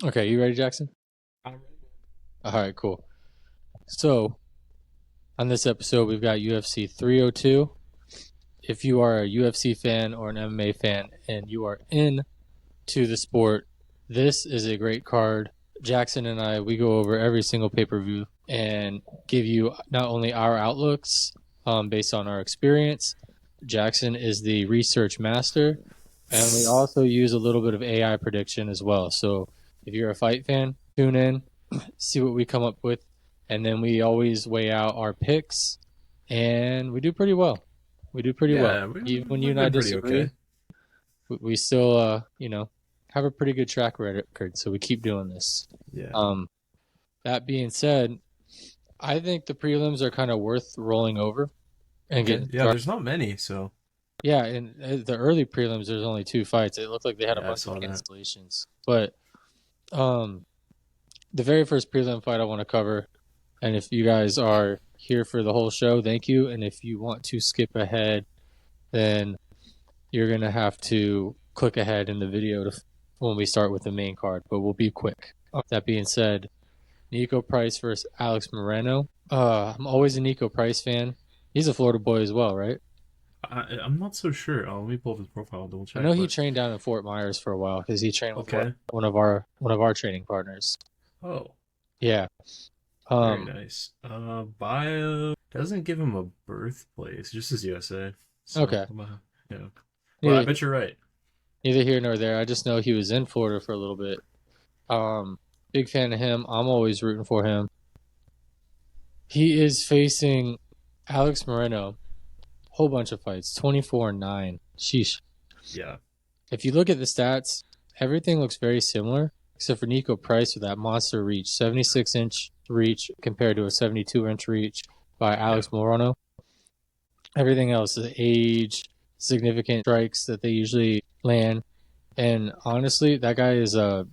Okay, you ready, Jackson? I'm ready. All right, cool. So, on this episode, we've got UFC 302. If you are a UFC fan or an MMA fan and you are into the sport, this is a great card. Jackson and I, we go over every single pay per view and give you not only our outlooks based on our experience. Jackson is the research master, and we also use a little bit of AI prediction as well. So, if you're a fight fan, tune in, see what we come up with, and then we always weigh out our picks, and we do pretty well. We do pretty well. Yeah, Even when you we've and I been pretty disagree, okay. we still, have a pretty good track record. So we keep doing this. Yeah. Um, that being said, I think the prelims are kind of worth rolling over and Okay. getting Yeah, started. there's not many, so Yeah, in the early prelims, there's only two fights. It looked like they had a yeah, I bunch of saw that. cancellations, but um, the very first prelim fight I want to cover. And if you guys are here for the whole show, thank you. And if you want to skip ahead, then you're going to have to click ahead in the video when we start with the main card, but we'll be quick. That being said, Nico Price versus Alex Moreno. I'm always a Nico Price fan. He's a Florida boy as well, right? I'm not so sure. Let me pull up his profile, double I check. know he But trained down in Fort Myers for a while because he trained with okay. one of our training partners. Oh, Yeah. very Um. nice. Bio doesn't give him a birthplace, just his USA. So, Okay. yeah. But I Neither, bet you're right. neither here nor there. I just know he was in Florida for a little bit. Big fan of him. I'm always rooting for him. He is facing Alex Moreno. Whole bunch of fights. 24-9. Sheesh. Yeah. If you look at the stats, everything looks very similar, except for Nico Price with that monster reach. 76-inch reach compared to a 72-inch reach by Yeah. Alex Morono. Everything else is age, significant strikes that they usually land. And honestly, that guy is a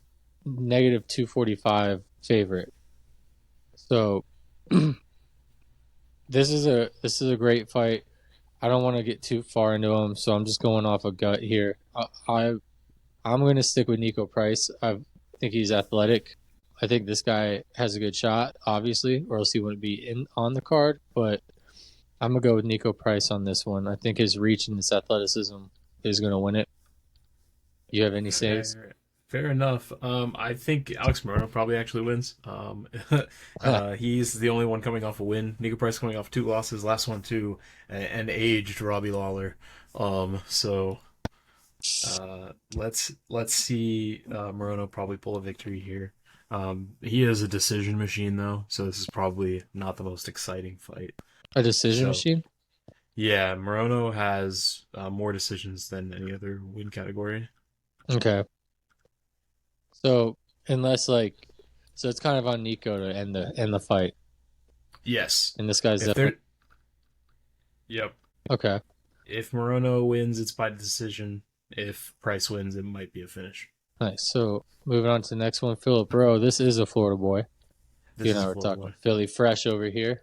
negative 245 favorite. So this is a great fight. I don't want to get too far into him, so I'm just going off a gut here. I'm going to stick with Nico Price. I think he's athletic. I think this guy has a good shot, obviously, or else he wouldn't be in on the card. But I'm gonna go with Nico Price on this one. I think his reach and his athleticism is going to win it. You have any saves? Fair enough. I think Alex Moreno probably actually wins. He's the only one coming off a win. Nico Price coming off two losses, last one to an aged Robbie Lawler. So let's see Moreno probably pull a victory here. He is a decision machine though, so this is probably not the most exciting fight. A decision So machine? yeah, Moreno has more decisions than any other win category. Okay. So unless so it's kind of on Nico to end the fight, Yes, and this guy's if definitely they're yep. okay. If Morono wins, it's by decision. If Price wins, it might be a finish. Nice. So moving on to the next one, Phillip Rowe. This is a Florida boy. You This and is I a were Florida talking boy. Philly fresh over here.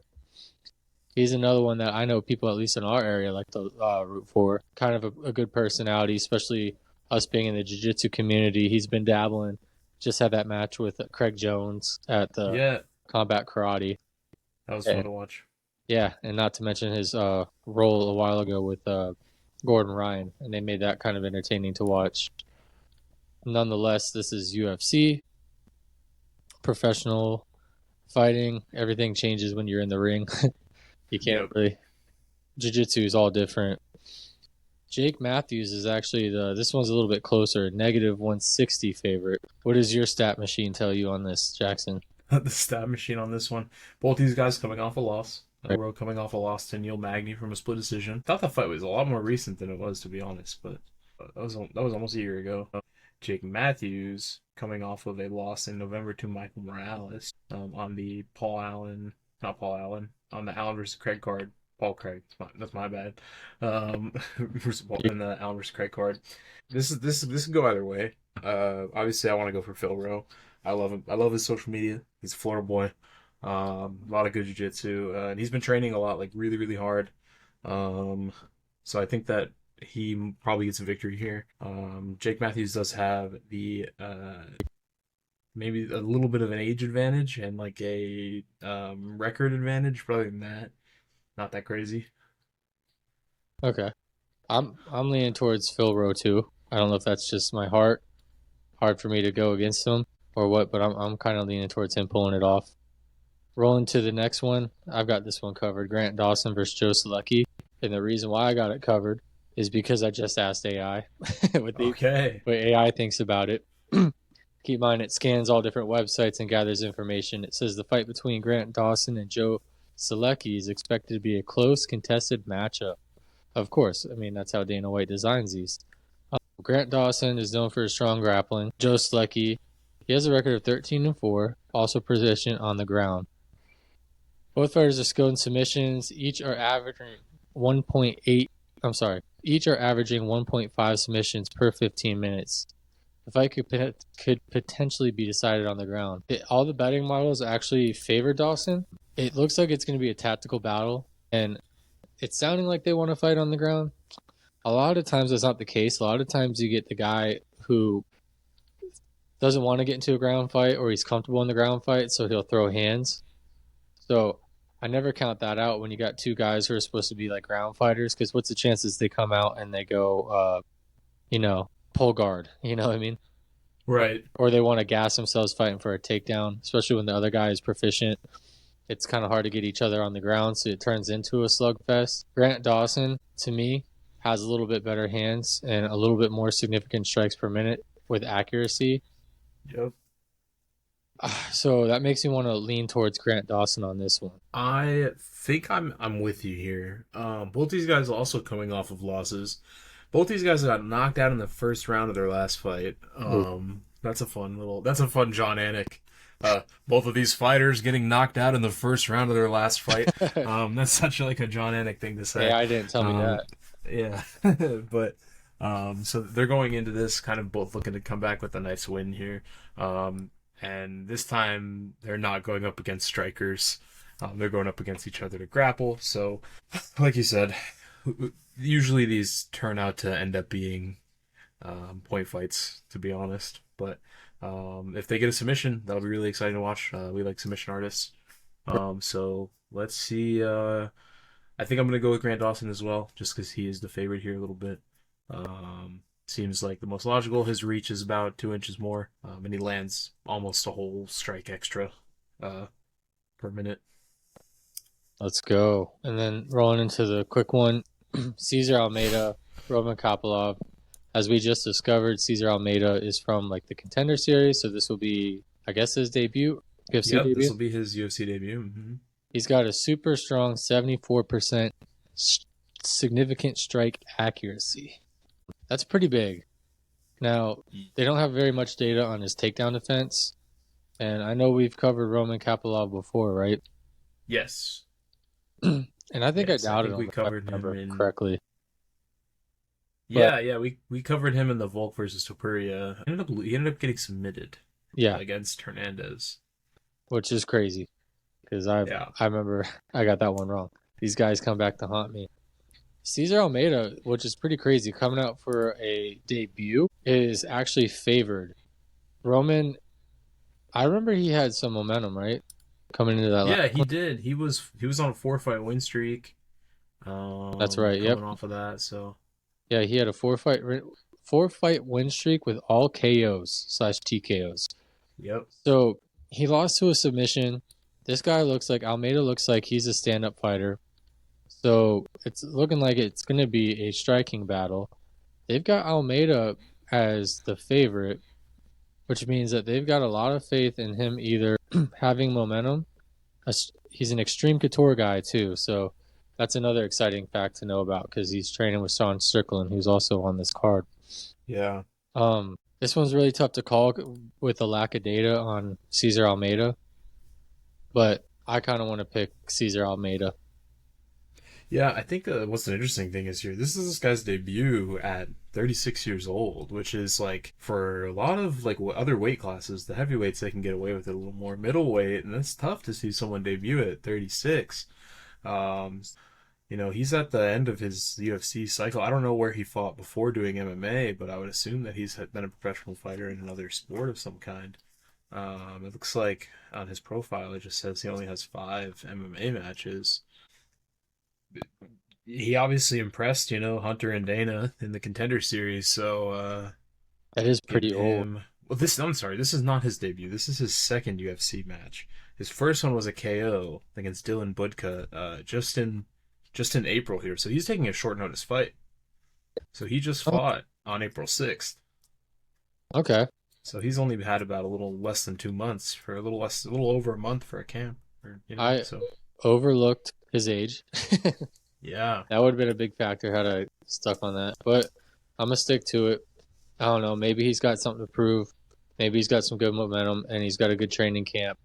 He's another one that I know people, at least in our area, like to root for. Kind of a good personality, especially us being in the jiu-jitsu community. He's been dabbling. Just had that match with Craig Jones at the Yeah, Combat Karate. that was fun And to watch. yeah, and not to mention his role a while ago with Gordon Ryan, and they made that kind of entertaining to watch. Nonetheless, this is UFC, professional fighting. Everything changes when you're in the ring. You can't Yep. really. Jiu-jitsu is all different. Jake Matthews is actually this one's a little bit closer, negative 160 favorite. What does your stat machine tell you on this, Jackson? The stat machine on this one. Both these guys coming off a loss. Right. Rowe coming off a loss to Neil Magny from a split decision. Thought the fight was a lot more recent than it was, to be honest, but that was almost a year ago. Jake Matthews coming off of a loss in November to Michael Morales on the Paul Allen, not Paul Allen, on the Allen versus Craig card. Paul Craig, that's my bad. In the Allen versus Craig card. This could go either way. Obviously, I want to go for Phil Rowe. I love him. I love his social media. He's a Florida boy. A lot of good jiu-jitsu, and he's been training a lot, like really, really hard. Um, so I think that he probably gets a victory here. Jake Matthews does have the maybe a little bit of an age advantage and like a record advantage. But other than that, not that crazy. Okay. I'm leaning towards Phil Rowe too. I don't know if that's just my heart. Hard for me to go against him or what, but I'm kind of leaning towards him pulling it off. Rolling to the next one, I've got this one covered. Grant Dawson versus Joe Selecky. And the reason why I got it covered is because I just asked AI Okay. what AI thinks about it. Keep in mind, it scans all different websites and gathers information. It says the fight between Grant Dawson and Joe Selecky is expected to be a close, contested matchup. Of course, I mean, that's how Dana White designs these. Grant Dawson is known for his strong grappling. Joe Selecky, he has a record of 13-4, also positioned on the ground. Both fighters are skilled in submissions. Each are averaging 1.8. Each are averaging 1.5 submissions per 15 minutes. The fight could potentially be decided on the ground. All the betting models actually favor Dawson. It looks like it's going to be a tactical battle, and it's sounding like they want to fight on the ground. A lot of times that's not the case. A lot of times you get the guy who doesn't want to get into a ground fight or he's comfortable in the ground fight, so he'll throw hands. So I never count that out when you got two guys who are supposed to be like ground fighters, because what's the chances they come out and they go, pull guard, you know what I mean? Right. Or they want to gas themselves fighting for a takedown, especially when the other guy is proficient. It's kind of hard to get each other on the ground, so it turns into a slugfest. Grant Dawson, to me, has a little bit better hands and a little bit more significant strikes per minute with accuracy. Yep. So that makes me want to lean towards Grant Dawson on this one. I think I'm with you here. Both these guys are also coming off of losses. Both these guys got knocked out in the first round of their last fight. That's a fun John Anik. Both of these fighters getting knocked out in the first round of their last fight. That's such like a John Anik thing to say. Hey, I didn't tell me that. Yeah, but so they're going into this kind of both looking to come back with a nice win here. And this time they're not going up against strikers. They're going up against each other to grapple. So, like you said, usually these turn out to end up being point fights, to be honest. But if they get a submission, that'll be really exciting to watch. We like submission artists. So let's see. I think I'm going to go with Grant Dawson as well, just because he is the favorite here a little bit. Seems like the most logical. His reach is about 2 inches more, and he lands almost a whole strike extra per minute. Let's go. And then rolling into the quick one, Caesar Almeida, Roman Kapilov. As we just discovered, Caesar Almeida is from like the Contender Series, so this will be, I guess, his debut. UFC debut. This will be his UFC debut. Mm-hmm. He's got a super strong 74% significant strike accuracy. That's pretty big. Now, they don't have very much data on his takedown defense, and I know we've covered Roman Kapilov before, right? Yes. And I think I doubted him. We covered him correctly. Yeah, we covered him in the Volk versus Topuria. He ended up getting submitted. Yeah, against Hernandez, which is crazy because I remember I got that one wrong. These guys come back to haunt me. Caesar Almeida, which is pretty crazy, coming out for a debut, is actually favored. Roman, I remember he had some momentum, right? Coming into that. Yeah, he did. He was on a 4-fight win streak. That's right. Coming off of that, so yeah, he had a 4-fight win streak with all KOs/TKOs. Yep. So he lost to a submission. This guy Almeida looks like he's a stand-up fighter. So it's looking like it's going to be a striking battle. They've got Almeida as the favorite, which means that they've got a lot of faith in him either having momentum. He's an extreme couture guy too, so that's another exciting fact to know about because he's training with Strickland, who's also on this card. Yeah. This one's really tough to call with the lack of data on Caesar Almeida, but I kind of want to pick Caesar Almeida. Yeah, I think what's an interesting thing is here, this is this guy's debut at 36 years old, which is like, for a lot of like other weight classes, the heavyweights, they can get away with it a little more. Middleweight, and it's tough to see someone debut at 36. He's at the end of his UFC cycle. I don't know where he fought before doing MMA, but I would assume that he's been a professional fighter in another sport of some kind. It looks like on his profile it just says he only has 5 MMA matches. He obviously impressed, Hunter and Dana in the Contender Series, so That is give pretty old. him. Well, I'm sorry, this is not his debut. This is his second UFC match. His first one was a KO against Dylan Budka, just in April here. So he's taking a short notice fight. So he just Oh, fought on April 6th. okay. So he's only had about a little less than 2 months, for a little over a month for a camp, I So overlooked his age. yeah, That would have been a big factor had I stuck on that. But I'm gonna stick to it. I don't know. Maybe he's got something to prove. Maybe he's got some good momentum and he's got a good training camp.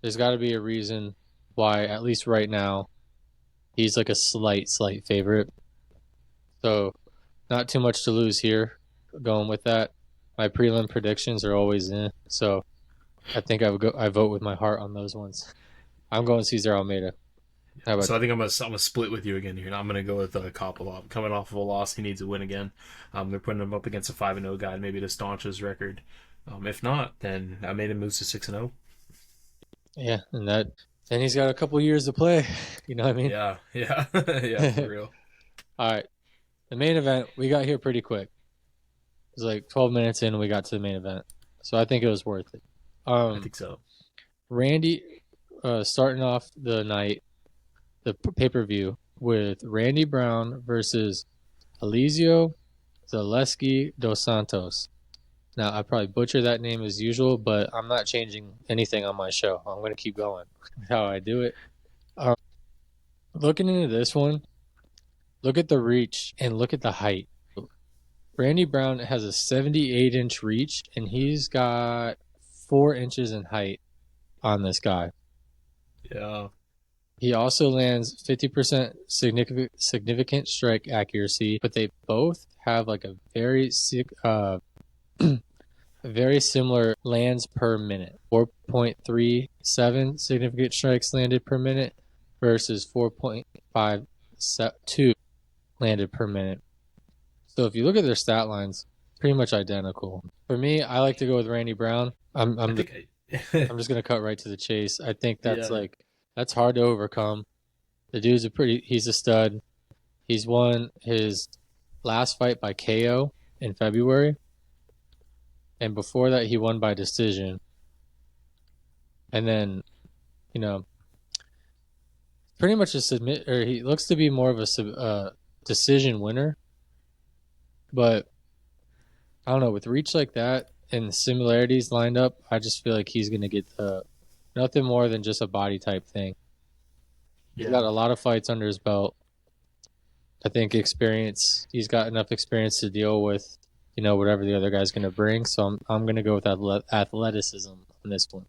There's got to be a reason why, at least right now, he's like a slight favorite. So, not too much to lose here. Going with that, my prelim predictions are always in. So, I think I vote with my heart on those ones. I'm going Caesar Almeida. How about so I think I'm gonna split with you again here. And I'm gonna go with Kapilov. Coming off of a loss, he needs a win again. They're putting him up against a 5-0 guy, maybe to staunch his record. If not, then I made him move to 6-0. yeah, and he's got a couple years to play. You know what I mean? Yeah, yeah, yeah, for real. All right, the main event we got here pretty quick. It was like 12 minutes in, and we got to the main event, so I think it was worth it. I think so. Randy, starting off the night, the pay-per-view with Randy Brown versus Alisio Zalesky dos Santos. Now, I probably butcher that name as usual, but I'm not changing anything on my show. I'm going to keep going how I do it. Looking into this one, look at the reach and look at the height. Randy Brown has a 78-inch reach, and he's got 4 inches in height on this guy. Yeah. He also lands 50% significant strike accuracy, but they both have like a very very similar lands per minute. 4.37 significant strikes landed per minute versus 4.52 landed per minute. So if you look at their stat lines, pretty much identical. For me, I like to go with Randy Brown. I'm just gonna cut right to the chase. I think that's Yeah. that's hard to overcome. The dude's he's a stud. He's won his last fight by KO in February. And before that, he won by decision. And then, pretty much he looks to be more of a decision winner. But I don't know, with reach like that and the similarities lined up, I just feel like he's going to get nothing more than just a body type thing. He's got a lot of fights under his belt. I think he's got enough experience to deal with, whatever the other guy's going to bring. So I'm going to go with athleticism on this one.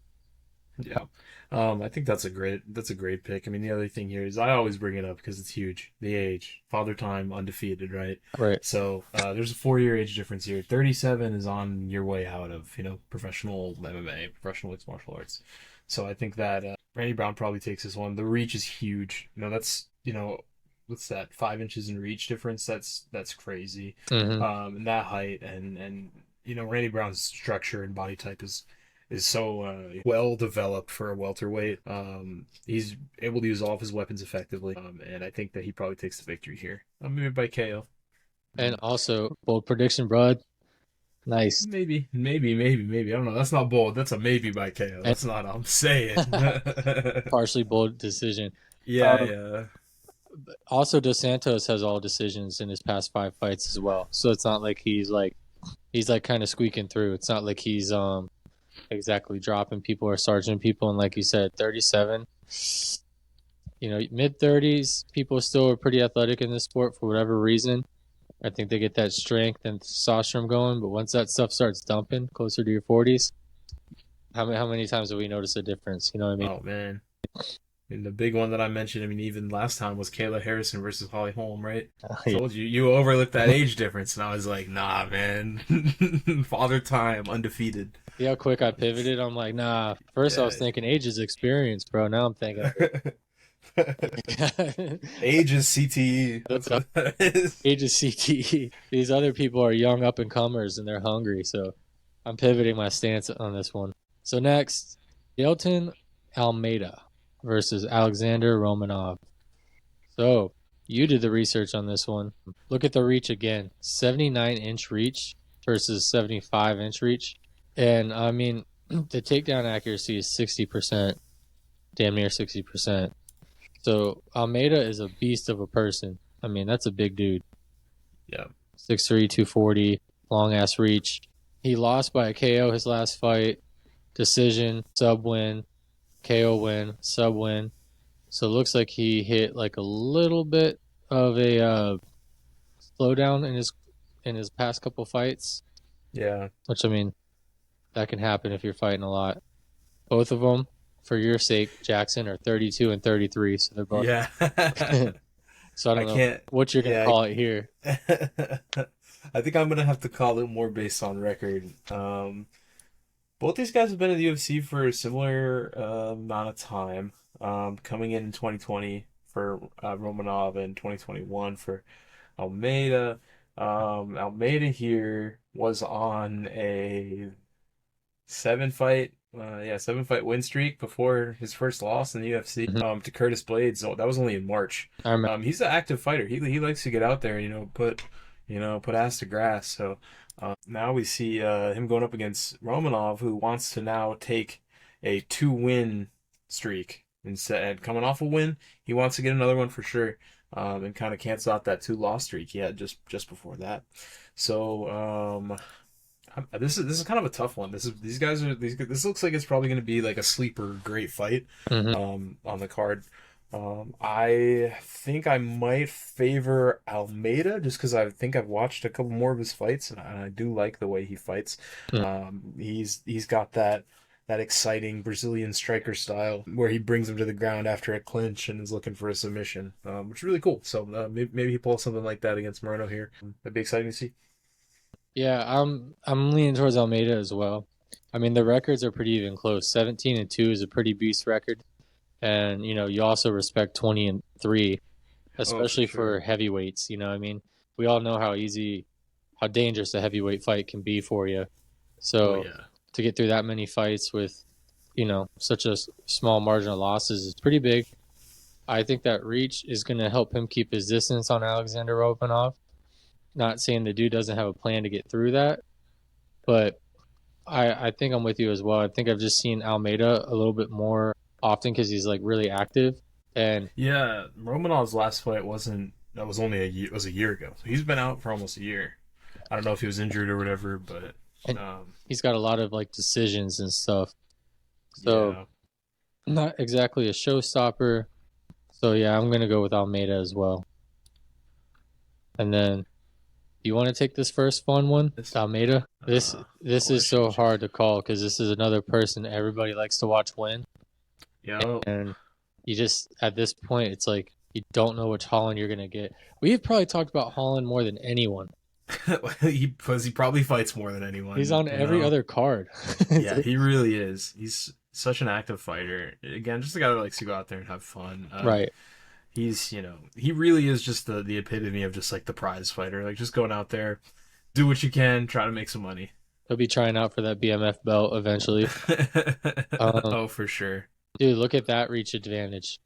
Yeah. I think that's a great pick. I mean, the other thing here is I always bring it up because it's huge. The age, father time, undefeated, right? Right. So there's a 4-year age difference here. 37 is on your way out of professional MMA, professional mixed martial arts. So I think that Randy Brown probably takes this one. The reach is huge. That's what's that, 5 inches in reach difference? That's crazy. Mm-hmm. And that height and Randy Brown's structure and body type is so well developed for a welterweight. He's able to use all of his weapons effectively, and I think that he probably takes the victory here. Maybe by KO. And also, bold prediction, bud. Nice. Maybe. I don't know. That's not bold. That's a maybe by KO. That's not what I'm saying. Partially bold decision. Yeah. Also, Dos Santos has all decisions in his past 5 fights as well. So it's not like he's kind of squeaking through. It's not like he's exactly dropping people or sarging people. And like you said, 37, mid-30s, people still are pretty athletic in this sport for whatever reason. I think they get that strength and testosterone going, but once that stuff starts dumping closer to your 40s, how many times have we noticed a difference? You know what I mean? Oh, man. And the big one that I mentioned, even last time, was Kayla Harrison versus Holly Holm, right? I told you overlooked that age difference, and I was like, nah, man. Father time, undefeated. See how quick I pivoted? I'm like, nah. First I was thinking age is experience, bro. Now I'm thinking age is CTE. That's what that is. Age is CTE. These other people are young up and comers and they're hungry, so I'm pivoting my stance on this one. So next, Caesar Almeida versus Alexander Romanov. So you did the research on this one. Look at the reach again. 79-inch reach versus 75-inch reach. And, I mean, the takedown accuracy is 60%, damn near 60%. So Almeida is a beast of a person. I mean, that's a big dude. Yeah. 6'3", 240, long-ass reach. He lost by a KO his last fight. Decision, sub-win, KO win, sub-win. So it looks like he hit like a little bit of a slowdown in his past couple fights. Yeah. Which, I mean, that can happen if you're fighting a lot. Both of them, for your sake, Jaxsen, are 32 and 33, so they're both. Yeah. So I don't know what you're gonna call it here. I think I'm gonna have to call it more based on record. Both these guys have been in the UFC for a similar amount of time. Coming in 2020 for Romanov and 2021 for Almeida. Almeida here was on a 7-fight win streak before his first loss in the UFC to Curtis Blades. So that was only in March. He's an active fighter. He likes to get out there and put ass to grass. So now we see him going up against Romanov, who wants to now take a 2-win streak instead. Coming off a win, he wants to get another one for sure, and kind of cancel out that 2-loss streak he had just before that. So this is kind of a tough one. This looks like it's probably going to be like a sleeper great fight on the card. I think I might favor Almeida just because I think I've watched a couple more of his fights and I do like the way he fights. He's got that exciting Brazilian striker style where he brings him to the ground after a clinch and is looking for a submission, which is really cool. So maybe he pulls something like that against Moreno here. That'd be exciting to see. Yeah, I'm leaning towards Almeida as well. I mean, the records are pretty even close. 17-2 is a pretty beast record. And, you also respect 20-3, especially for heavyweights. I mean, we all know how dangerous a heavyweight fight can be for you. So to get through that many fights with, such a small margin of losses is pretty big. I think that reach is going to help him keep his distance on Alexander Romanov. Not saying the dude doesn't have a plan to get through that, but I think I'm with you as well. I think I've just seen Almeida a little bit more often because he's like really active. And yeah, Romanov's last fight was only a year ago. So he's been out for almost a year. I don't know if he was injured or whatever, but he's got a lot of like decisions and stuff. So not exactly a showstopper. So yeah, I'm gonna go with Almeida as well. And then you want to take this first fun one, Almeida? This is so hard to call because this is another person everybody likes to watch win. Yeah. And you just, at this point, it's like you don't know which Holland you're going to get. We've probably talked about Holland more than anyone. Because he probably fights more than anyone. He's on every other card. Yeah, he really is. He's such an active fighter. Again, just a guy that likes to go out there and have fun. Right. He's, he really is just the epitome of just like the prize fighter. Like just going out there, do what you can, try to make some money. He'll be trying out for that BMF belt eventually. For sure. Dude, look at that reach advantage.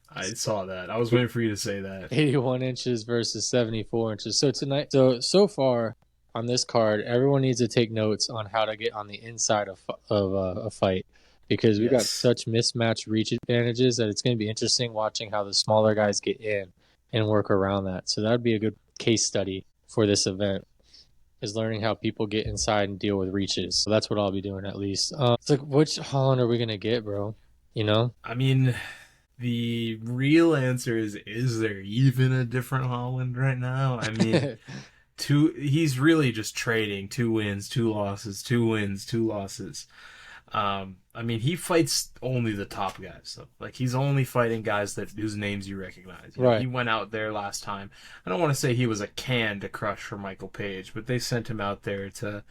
I saw that. I was waiting for you to say that. 81 inches versus 74 inches. So tonight, so far on this card, everyone needs to take notes on how to get on the inside of a fight. Because we've got such mismatched reach advantages that it's going to be interesting watching how the smaller guys get in and work around that. So that would be a good case study for this event, is learning how people get inside and deal with reaches. So that's what I'll be doing at least. It's like, which Holland are we going to get, bro? I mean, the real answer is there even a different Holland right now? I mean, he's really just trading 2 wins, 2 losses, 2 wins, 2 losses. I mean, he fights only the top guys, though. Like, he's only fighting guys whose names you recognize. Right. He went out there last time. I don't want to say he was a can to crush for Michael Page, but they sent him out there to,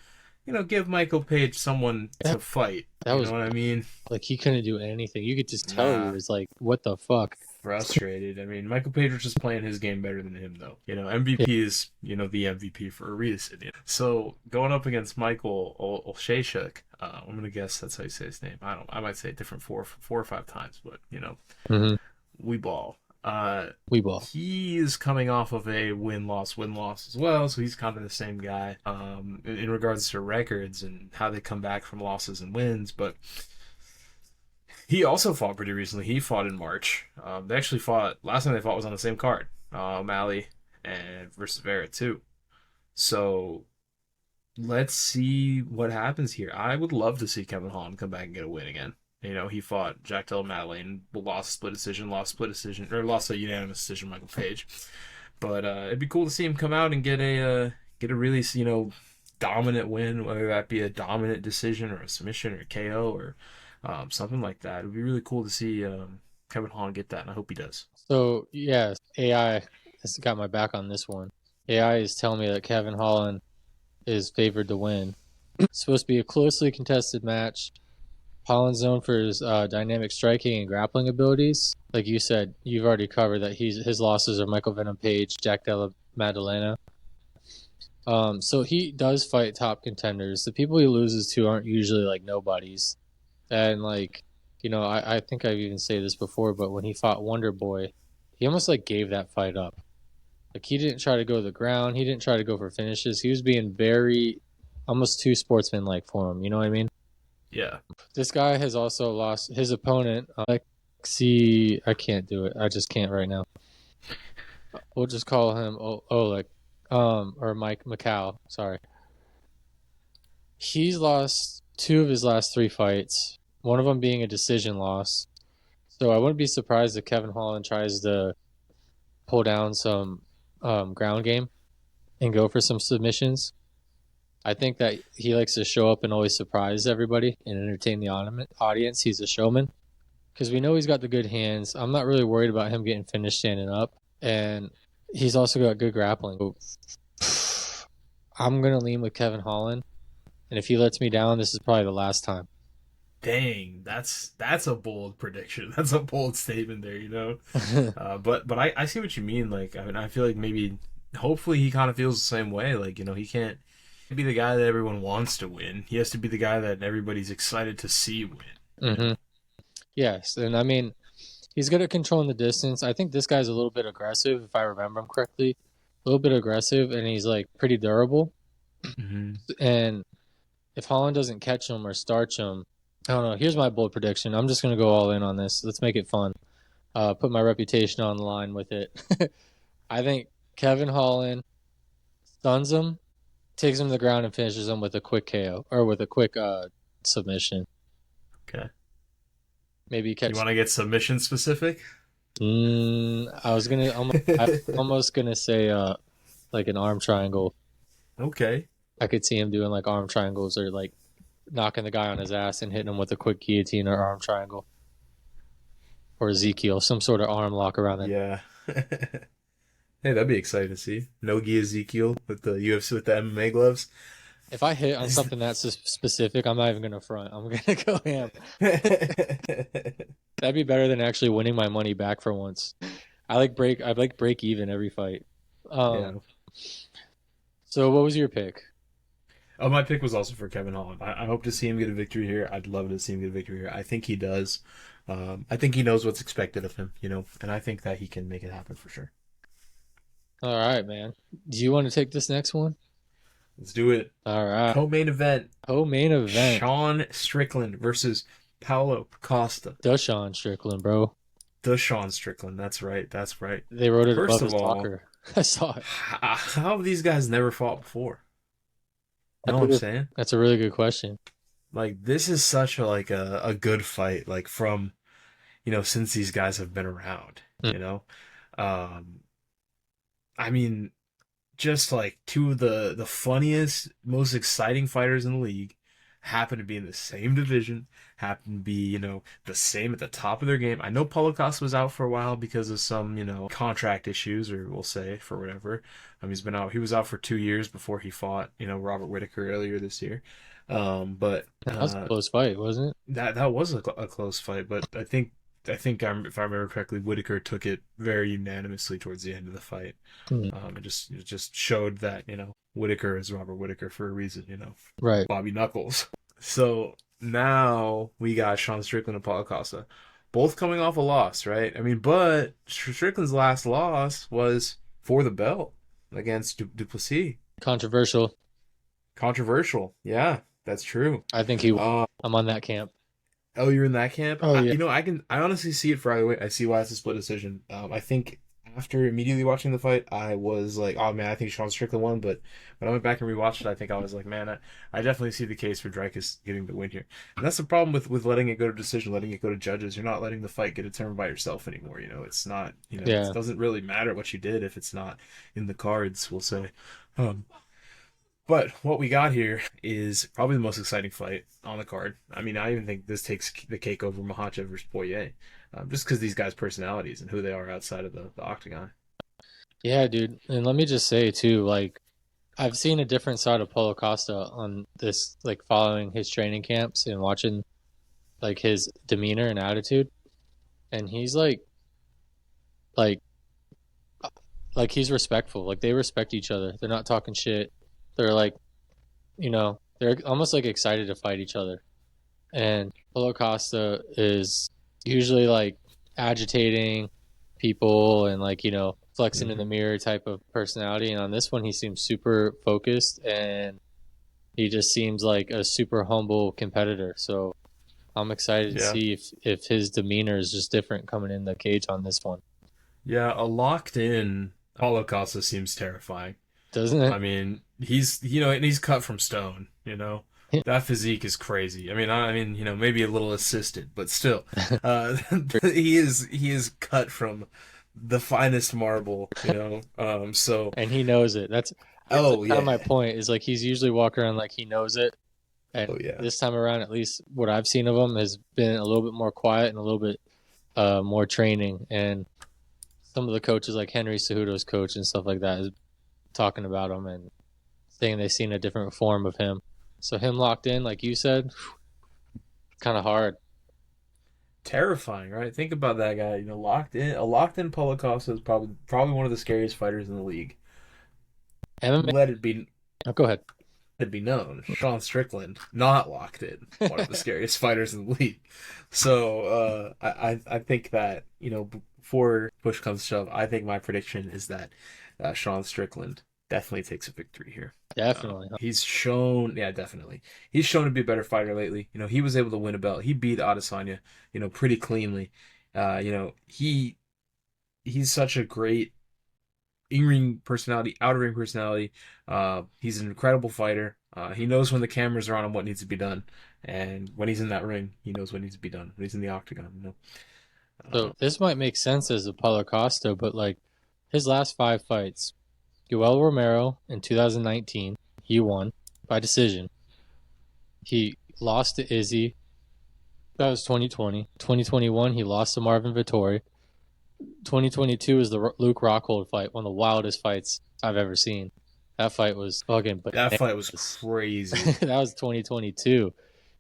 give Michael Page someone to fight. What I mean? Like, he couldn't do anything. You could just tell he was like, what the fuck? frustrated. I mean, Michael Page was just playing his game better than him, though. MVP is, the MVP for a reason. So going up against Michael Olszewski, I'm gonna guess that's how you say his name. I might say it different four or five times, but Mm-hmm. we ball. We ball. He is coming off of a win-loss as well, so he's kind of the same guy in regards to records and how they come back from losses and wins. But he also fought pretty recently. He fought in March. They actually fought, last time they fought was on the same card, O'Malley and versus Vera too. So let's see what happens here. I would love to see Kevin Holland come back and get a win again. He fought Jack Della Maddalene, lost a unanimous decision, Michael Page. But it'd be cool to see him come out and get a really, dominant win, whether that be a dominant decision or a submission or a KO or something like that. It'd be really cool to see Kevin Holland get that, and I hope he does. So, yeah, AI has got my back on this one. AI is telling me that Kevin Holland is favored to win. It's supposed to be a closely contested match. Holland's known for his dynamic striking and grappling abilities. Like you said, you've already covered that his losses are Michael Venom Page, Jack Della Maddalena. So he does fight top contenders. The people he loses to aren't usually like nobodies. And I think I've even said this before, but when he fought Wonder Boy, he almost like gave that fight up. Like he didn't try to go to the ground. He didn't try to go for finishes. He was being very, almost too sportsman-like for him. You know what I mean? Yeah. This guy has also lost his opponent, Oleksiii. I can't do it. I just can't right now. We'll just call him Oleg, or Mike Macau. Sorry. He's lost 2 of his last 3 fights, one of them being a decision loss. So I wouldn't be surprised if Kevin Holland tries to pull down some ground game and go for some submissions. I think that he likes to show up and always surprise everybody and entertain the audience. He's a showman because we know he's got the good hands. I'm not really worried about him getting finished standing up. And he's also got good grappling. I'm going to lean with Kevin Holland. And if he lets me down, this is probably the last time. Dang, that's a bold prediction. That's a bold statement there, But I see what you mean. Like, I mean, I feel like maybe, hopefully he kind of feels the same way. Like, he can't be the guy that everyone wants to win. He has to be the guy that everybody's excited to see win. Mm-hmm. Yes, and I mean, he's good at controlling the distance. I think this guy's a little bit aggressive, if I remember him correctly. A little bit aggressive, and he's like pretty durable. Mm-hmm. And if Holland doesn't catch him or starch him, I don't know. Here's my bold prediction. I'm just going to go all in on this. Let's make it fun. Put my reputation on the line with it. I think Kevin Holland stuns him, takes him to the ground, and finishes him with a quick KO or with a quick submission. Okay. Maybe catch. You want to get submission specific? I was almost gonna say like an arm triangle. Okay. I could see him doing like arm triangles or like knocking the guy on his ass and hitting him with a quick guillotine or arm triangle. Or Ezekiel, some sort of arm lock around it. Yeah. Hey, that'd be exciting to see. No-gi Ezekiel with the UFC, with the MMA gloves. If I hit on something that's specific, I'm not even going to front. I'm going to go ham. That'd be better than actually winning my money back for once. I like break even every fight. Yeah. So what was your pick? Oh, my pick was also for Kevin Holland. I hope to see him get a victory here. I'd love to see him get a victory here. I think he does. I think he knows what's expected of him, and I think that he can make it happen for sure. All right, man. Do you want to take this next one? Let's do it. All right. Co-main event. Sean Strickland versus Paulo Costa. Sean Strickland, bro. Sean Strickland. That's right. They wrote it First above his of all, locker. I saw it. How have these guys never fought before? You know what I'm saying? That's a really good question. Like, this is such a good fight, like, from, since these guys have been around, I mean, just like two of the funniest, most exciting fighters in the league happen to be in the same division, happen to be, the same at the top of their game. I know Paulo Costa was out for a while because of some, contract issues, or we'll say, for whatever. He was out for 2 years before he fought, Robert Whittaker earlier this year. But that was a close fight, wasn't it? That was a close fight, but I think think if I remember correctly, Whitaker took it very unanimously towards the end of the fight. It just showed that Whitaker is Robert Whitaker for a reason. Right. Bobby Knuckles. So now we got Sean Strickland and Paulo Costa, both coming off a loss, right? I mean, but Strickland's last loss was for the belt against Duplessis. Controversial. Yeah, that's true. I think I'm on that camp. Oh, you're in that camp? Oh, yeah. I honestly see it for either way. I see why it's a split decision. I think after immediately watching the fight, I was like, oh man, I think Sean Strickland won. But when I went back and rewatched it, I think I was like, man, I definitely see the case for Dreykus getting the win here. And that's the problem with letting it go to decision, letting it go to judges. You're not letting the fight get determined by yourself anymore. It's not, It doesn't really matter what you did if it's not in the cards, we'll say. But what we got here is probably the most exciting fight on the card. I mean, I even think this takes the cake over Makhachev versus Poirier, just because these guys' personalities and who they are outside of the octagon. Yeah, dude. And let me just say, too, like, I've seen a different side of Paulo Costa on this, like, following his training camps and watching, like, his demeanor and attitude. And he's, like he's respectful. Like, they respect each other. They're not talking shit. They're like, they're almost like excited to fight each other. And Paulo Costa is usually like agitating people and like, flexing in the mirror type of personality. And on this one, he seems super focused and he just seems like a super humble competitor. So I'm excited to see if his demeanor is just different coming in the cage on this one. Yeah, a locked in Paulo Costa seems terrifying. Doesn't it? I mean, he's cut from stone, That physique is crazy. I mean, maybe a little assisted, but still. He is cut from the finest marble, so and he knows it. That's kind of my point is like he's usually walking around like he knows it. And this time around, at least what I've seen of him has been a little bit more quiet and a little bit more training. And some of the coaches like Henry Cejudo's coach and stuff like that is talking about him and saying they've seen a different form of him. So him locked in, like you said, kind of hard. Terrifying, right? Think about that guy. Locked in. A locked in Paulo Costa is probably one of the scariest fighters in the league. MMA. Let it be. Oh, go ahead. Let it be known, Sean Strickland not locked in. One of the scariest fighters in the league. So I think that before push comes to shove, I think my prediction is that Sean Strickland definitely takes a victory here. Definitely. He's shown, definitely. He's shown to be a better fighter lately. He was able to win a belt. He beat Adesanya, pretty cleanly. He's such a great in-ring personality, out-of-ring personality. He's an incredible fighter. He knows when the cameras are on him what needs to be done. And when he's in that ring, he knows what needs to be done. When he's in the octagon, So this might make sense as a Paulo Costa, but like his last 5 fights, Yoel Romero in 2019, he won by decision. He lost to Izzy. That was 2020. 2021, he lost to Marvin Vettori. 2022 is the Luke Rockhold fight, one of the wildest fights I've ever seen. That fight was fucking bananas. That fight was crazy. That was 2022.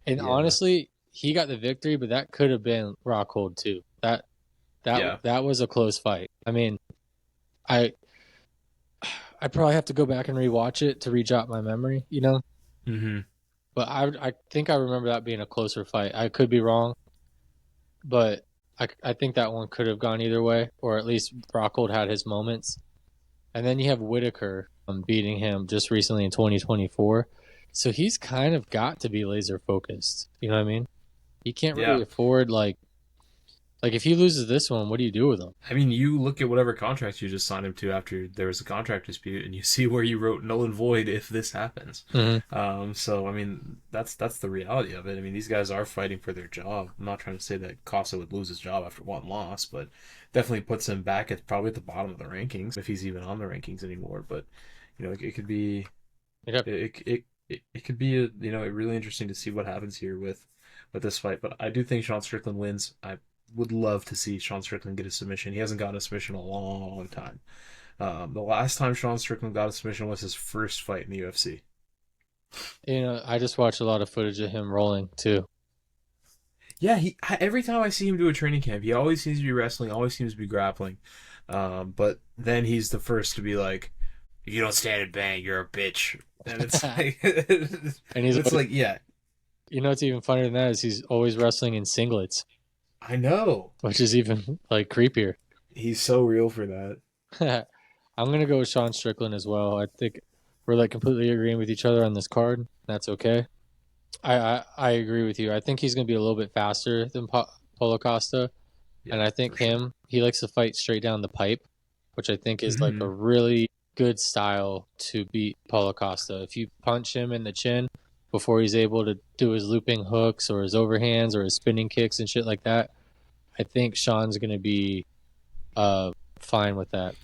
And honestly, he got the victory, but that could have been Rockhold too. That was a close fight. I mean, I probably have to go back and rewatch it to re-jot my memory, Mm-hmm. But I think I remember that being a closer fight. I could be wrong, but I think that one could have gone either way, or at least Rockhold had his moments. And then you have Whitaker beating him just recently in 2024. So he's kind of got to be laser focused. You know what I mean? He can't really afford like if he loses this one, what do you do with him? I mean, you look at whatever contract you just signed him to after there was a contract dispute, and you see where you wrote null and void if this happens. Mm-hmm. So I mean, that's the reality of it. I mean, these guys are fighting for their job. I'm not trying to say that Costa would lose his job after one loss, but definitely puts him back at probably at the bottom of the rankings if he's even on the rankings anymore. But it could be, it could be really interesting to see what happens here with this fight. But I do think Sean Strickland wins. I would love to see Sean Strickland get a submission. He hasn't gotten a submission in a long time. The last time Sean Strickland got a submission was his first fight in the UFC. I just watched a lot of footage of him rolling too. Yeah, every time I see him do a training camp, he always seems to be wrestling, always seems to be grappling. But then he's the first to be like, "You don't stand and bang, you're a bitch," and it's like, And he's it's like, yeah, you know what's even funnier than that is he's always wrestling in singlets, I know. which is even like creepier. He's so real for that. I'm gonna go with Sean Strickland as well. I think we're like completely agreeing with each other on this card. That's okay. I agree with you. I think he's gonna be a little bit faster than Paulo Costa, Yeah, and I think for sure. he likes to fight straight down the pipe, which I think is like a Hmm. really good style to beat Paulo Costa. If you punch him in the chin before he's able to do his looping hooks or his overhands or his spinning kicks and shit like that, I think Sean's gonna be fine with that.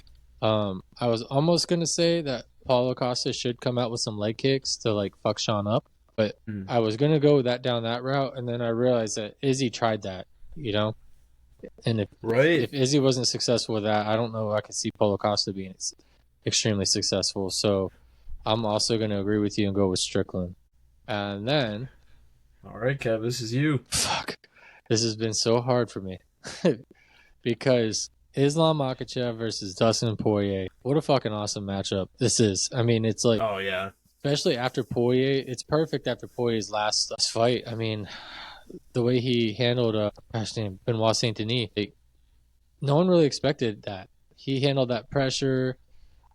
I was almost gonna say that Paulo Costa should come out with some leg kicks to like fuck Sean up, but Mm. I was gonna go that down that route, and then I realized that Izzy tried that, you know, and Right. if Izzy wasn't successful with that, I don't know if I could see Paulo Costa being extremely successful. So I'm also gonna agree with you and go with Strickland. And then, All right, Kev, this is you. fuck, this has been so hard for me because Islam Makhachev versus Dustin Poirier. What a fucking awesome matchup this is. I mean, it's like, Oh yeah. especially after Poirier, it's perfect after Poirier's last fight. I mean, the way he handled, gosh name, Benoit Saint Denis, like, no one really expected that. He handled that pressure.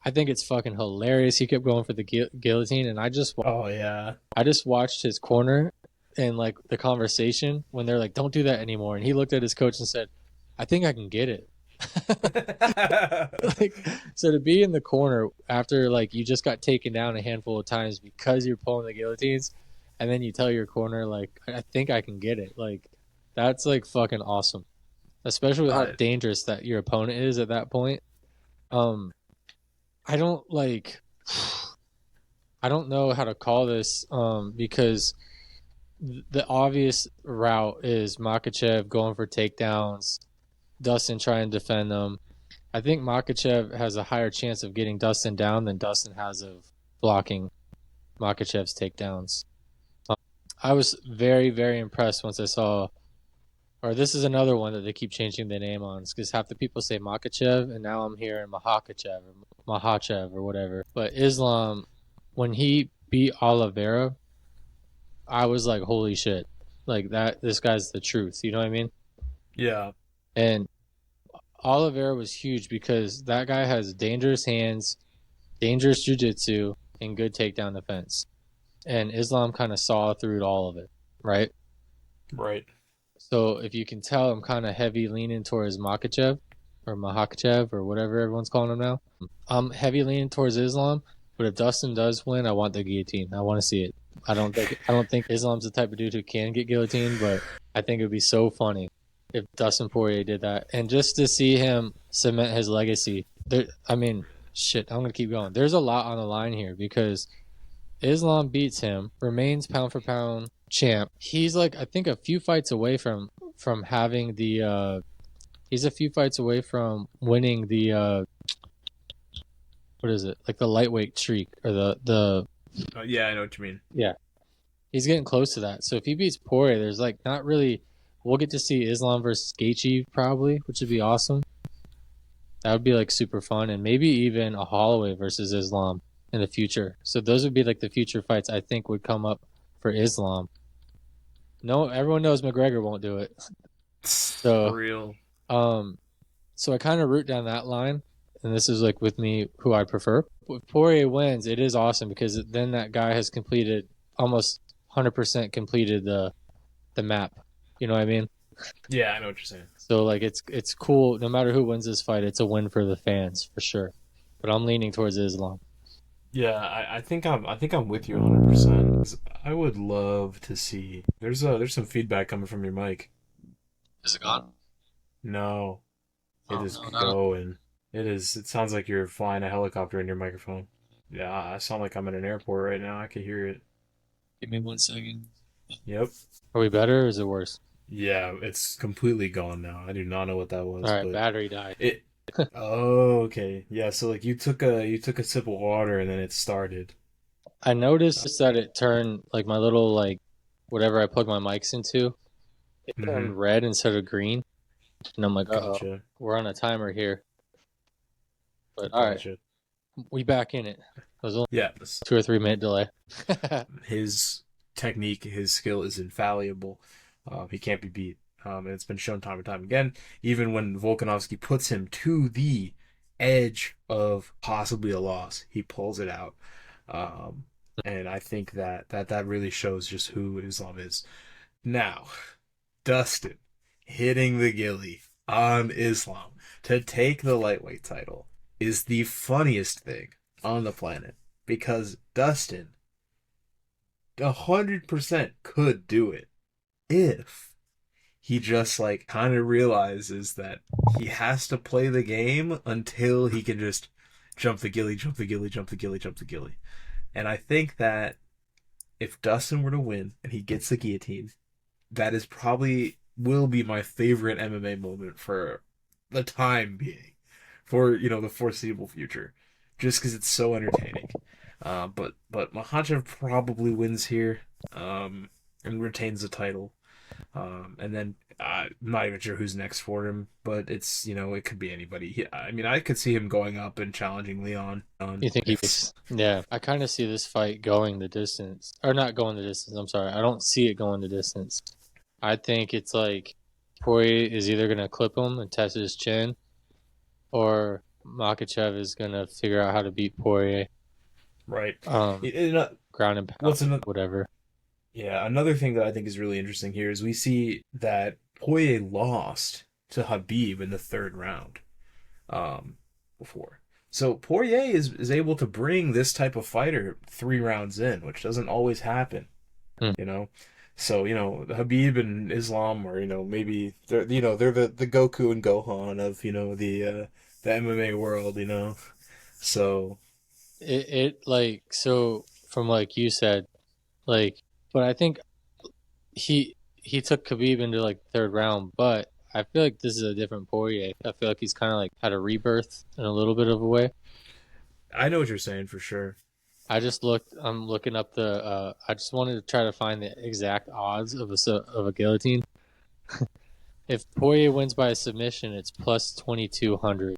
I think it's fucking hilarious. He kept going for the guillotine, and Oh yeah. I just watched his corner and like the conversation when they're like, "Don't do that anymore," and he looked at his coach and said, "I think I can get it." Like, so to be in the corner after like you just got taken down a handful of times because you're pulling the guillotines, and then you tell your corner like, "I think I can get it," like that's like fucking awesome, especially with how uh, dangerous that your opponent is at that point. Um, I don't like. I don't know how to call this because the obvious route is Makachev going for takedowns, Dustin trying to defend them. I think Makachev has a higher chance of getting Dustin down than Dustin has of blocking Makachev's takedowns. Um, I was very, very impressed once I saw, or this is another one that they keep changing the name on, because half the people say Makachev, and now I'm hearing Mahakachev or Mahachev or whatever. But Islam, when he beat Oliveira, I was like, holy shit. Like that, this guy's the truth. You know what I mean? yeah. And Oliveira was huge because that guy has dangerous hands, dangerous jiu-jitsu, and good takedown defense. And Islam kind of saw through all of it, right? Right. So if you can tell, I'm kind of heavy leaning towards Makachev or Mahakachev or whatever everyone's calling him now. I'm heavy leaning towards Islam, but if Dustin does win, I want the guillotine. I want to see it. I don't think Islam's the type of dude who can get guillotined, but I think it would be so funny if Dustin Poirier did that, and just to see him cement his legacy. There, I mean, shit. I'm gonna keep going. There's a lot on the line here because Islam beats him, remains pound for pound champ. He's like I think a few fights away from having the. He's a few fights away from winning the. What is it? Like the lightweight streak or the. Yeah, I know what you mean. Yeah, he's getting close to that. So if he beats Poirier, there's like not really. We'll get to see Islam versus Gaethje probably, which would be awesome. That would be like super fun, and maybe even a Holloway versus Islam in the future. So those would be like the future fights I think would come up for Islam. No, everyone knows McGregor won't do it. For So, real. um, so I kind of root down that line, and this is like with me who I prefer. If Poirier wins, it is awesome because then that guy has completed almost 100% completed the map. You know what I mean? Yeah, I know what you're saying. So like it's cool. No matter who wins this fight, it's a win for the fans for sure. But I'm leaning towards Islam. Yeah, I think I'm with you 100%. I would love to see. There's some feedback coming from your mic. Is it gone? No, it Oh is no, no. going. It is. It sounds like you're flying a helicopter in your microphone. Yeah, I sound like I'm at an airport right now. I can hear it. Give me 1 second. Yep. Are we better or is it worse? Yeah, it's completely gone now. I do not know what that was, All right, but battery died. it. Oh, okay. Yeah, so like you took a sip of water and then it started. I noticed that it turned like my little like whatever I plug my mics into. it turned red instead of green, and I'm like, Gotcha. we're on a timer here. But all right, Gotcha. we back in it. It was only Yeah. 2 or 3 minute delay. His technique, his skill is infallible. He can't be beat. And it's been shown time and time again. Even when Volkanovski puts him to the edge of possibly a loss, he pulls it out. And I think that really shows just who Islam is. Now, Dustin hitting the gilly on Islam to take the lightweight title is the funniest thing on the planet, because Dustin 100% could do it if he just like kind of realizes that he has to play the game until he can just jump the gilly, jump the gilly, jump the gilly, jump the gilly. And I think that if Dustin were to win and he gets the guillotine, that is probably will be my favorite MMA moment for the time being, for the foreseeable future, just because it's so entertaining. But Makhachev probably wins here, and retains the title. And then I'm not even sure who's next for him, but it's it could be anybody. I mean, I could see him going up and challenging Leon. You think he's? Yeah, I kind of see this fight going the distance, or not going the distance. I'm sorry, I don't see it going the distance. I think it's like Poirier is either gonna clip him and test his chin, or Makhachev is gonna figure out how to beat Poirier. Right. Ground and pound, whatever. Yeah, another thing that I think is really interesting here is we see that Poirier lost to Khabib in the third round before. So Poirier is able to bring this type of fighter 3 rounds in, which doesn't always happen. So, Khabib and Islam are, maybe they're the Goku and Gohan of, the MMA world, So so from like you said, like, but I think he took Khabib into like the third round, but I feel like this is a different Poirier. I feel like he's kind of like had a rebirth in a little bit of a way. I know what you're saying for sure. I'm looking up I just wanted to try to find the exact odds of a guillotine. If Poirier wins by a submission, it's plus 2,200.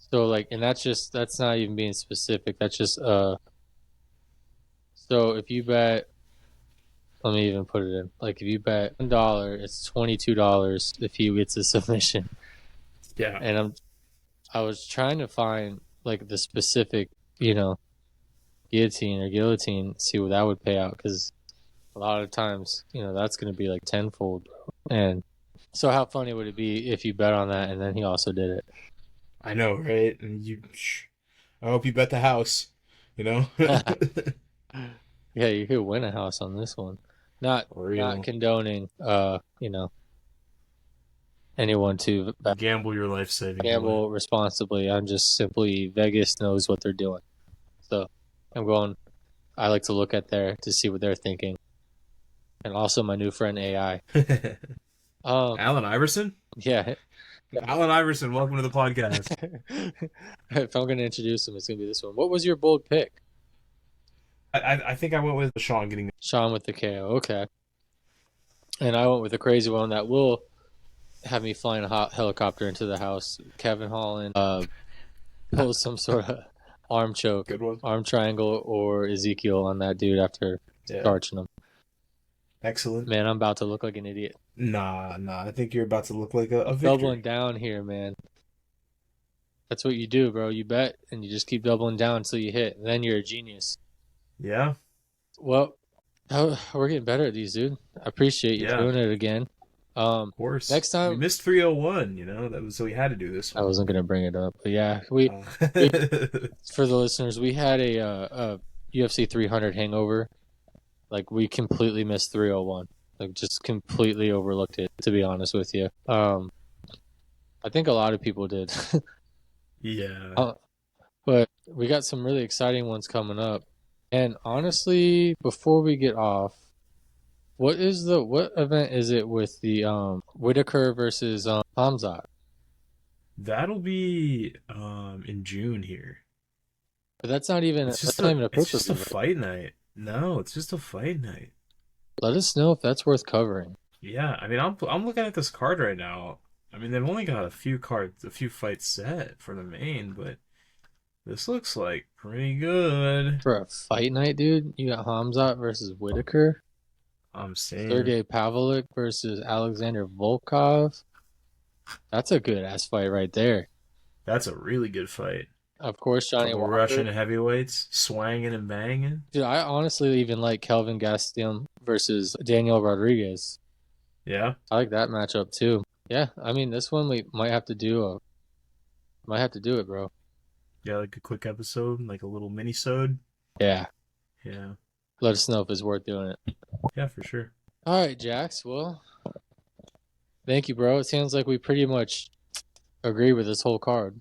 So like, and that's not even being specific. That's just so if you bet, let me even put it in. Like if you bet $1, it's $22 if he gets a submission. Yeah. And I was trying to find like the specific, guillotine, see what that would pay out, because a lot of times, that's going to be like tenfold, bro. And so how funny would it be if you bet on that and then he also did it? I know, right? And I hope you bet the house, Yeah, you could win a house on this one. Not condoning, anyone to gamble your life savings. Gamble responsibly. I'm just simply, Vegas knows what they're doing. So I like to look at there to see what they're thinking. And also my new friend AI. Allen Iverson? Yeah. Allen Iverson, welcome to the podcast. If I'm going to introduce him, it's going to be this one. What was your bold pick? I think I went with Sean with the KO. Okay. And I went with a crazy one that will have me flying a hot helicopter into the house. Kevin Holland pulls some sort of arm choke, good one, arm triangle, or Ezekiel on that dude after starching him. Excellent. Man, I'm about to look like an idiot. Nah. I think you're about to look like a victor. Doubling down here, man. That's what you do, bro. You bet, and you just keep doubling down until you hit. And then you're a genius. Yeah. Well, we're getting better at these, dude. I appreciate you doing it again. Of course. Next time we missed 301. So we had to do this one. I wasn't gonna bring it up, but yeah, we for the listeners, we had a UFC 300 hangover. Like, we completely missed 301. Like, just completely overlooked it, to be honest with you. I think a lot of people did. Yeah. But we got some really exciting ones coming up. And honestly, before we get off, what event is it with the Whitaker versus Hamzat? That'll be in June here. But that's not even a pay-per-view. It's just a fight night. No, it's just a fight night. Let us know if that's worth covering. Yeah, I mean, I'm looking at this card right now. I mean, they've only got a few fights set for the main, but this looks like pretty good. For a fight night, dude, you got Hamzat versus Whitaker. I'm saying Sergey Pavlik versus Alexander Volkov. That's a good ass fight right there. that's a really good fight. Of course, Johnny Couple Walker. Russian heavyweights swanging and banging. Dude, I honestly even like Kelvin Gastelum versus Daniel Rodriguez. Yeah, I like that matchup too. Yeah, I mean this one we might have to do it, bro. yeah, like a quick episode, like a little mini-sode. Yeah. Yeah, Let us know if it's worth doing it. yeah, for sure. All right, Jax. Well, thank you, bro. It sounds like we pretty much agree with this whole card.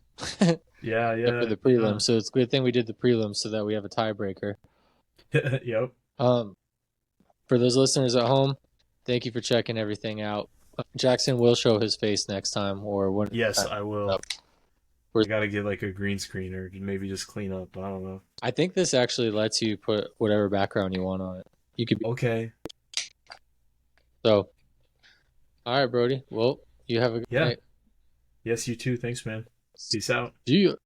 Yeah, Except for the prelims. So it's a good thing we did the prelims so that we have a tiebreaker. Yeah. Yep. For those listeners at home, thank you for checking everything out. Jackson will show his face next time, or when. Yes, I will. We gotta get like a green screen or maybe just clean up. I don't know. I think this actually lets you put whatever background you want on it. You could. Okay. So, all right, Brody. Well, you have a good night. Yes, you too. Thanks, man. Peace out. Do you